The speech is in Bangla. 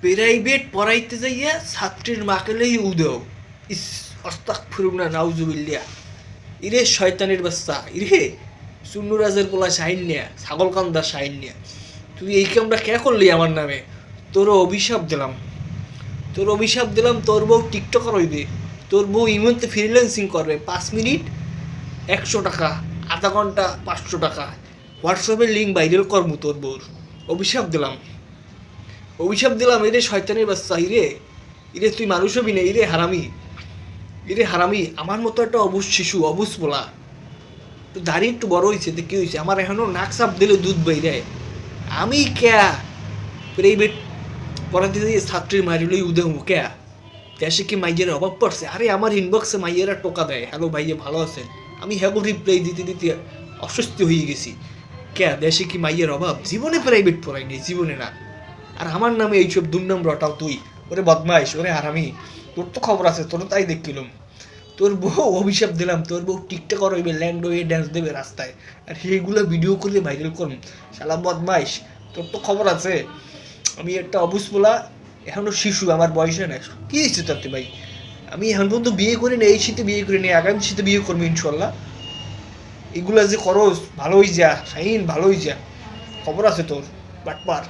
প্রাইভেট পড়াইতে যাইয়া ছাত্রীর মাকেলেই উদেও। ইস, আস্তাগফিরুল্লাহ, নাউজুবিল্লাহ। ইরে শয়তানের বাচ্চা, ইরে সুন্নুরাজের পোলা শাহিন নিয়া, ছাগল কান্দা শাহিন নিয়া, তুই এই কামটা কে করলি আমার নামে? তোর অভিশাপ দিলাম, তোর অভিশাপ দিলাম। তোর বউ টিকটকার হইবে, তোর বউ ইমনতে ফ্রিল্যান্সিং করবে, 5 মিনিট 100 টাকা, আধা ঘন্টা 500 টাকা, হোয়াটসঅ্যাপে লিঙ্ক ভাইরাল করবো তোর বউর। অভিশাপ দিলাম, অভিশাপ দিলাম। এরে শয়তানের বাচ্চা, ইরে ইরে তুই মানুষ হবি না, ইরে হারামি, ইরে হারামি। আমার মতো একটা অবুজ শিশু, অবুজ বলা, তো দাঁড়িয়ে একটু বড় হয়েছে, তো কী হয়েছে? আমার এখনও নাক চাপ দিলে দুধ বাইরে। আমি ক্যা প্রাইভেট পড়াতে দিয়ে ছাত্রীর মারিলই উদেহ ক্যা? দেশে কি মাইয়ের অভাব পড়ছে? আরে আমার ইনবক্সে মাইয়েরা টোকা দেয়, হ্যালো ভাইয়া ভালো আছেন, আমি হ্যাগো রিপ্লাই দিতে দিতে অস্বস্তি হয়ে গেছি। ক্যা দেশে কি মাইয়ের অভাব? জীবনে প্রাইভেট পড়াইনি, জীবনে না। আর আমার নামে এইসব দুর্নাম রটাও তুই? ওরে বদমাইশ, ওরে হারামি, তোর তো খবর আছে, তোর তাই দেখছিলাম। তোর বউ অভিশাপ দিলাম, তোর বউ টিকটক হইবে, ল্যান্ড হয়ে ড্যান্স দেবে রাস্তায়, আর সেইগুলো ভিডিও করে ভাইরাল করুন। শালা বদমাইশ, তোর তো খবর আছে। আমি একটা অবুজ বলা, এখনও শিশু, আমার বয়সে না। কী হয়েছে তাতে ভাই? আমি এখন পর্যন্ত বিয়ে করি না, এই শীতে বিয়ে করি না, আগামী শীতে বিয়ে করবো ইনশাল্লাহ। এগুলা যে খরচ, ভালোই যা শাহিন, ভালোই যা, খবর আছে তোর, বাটপার।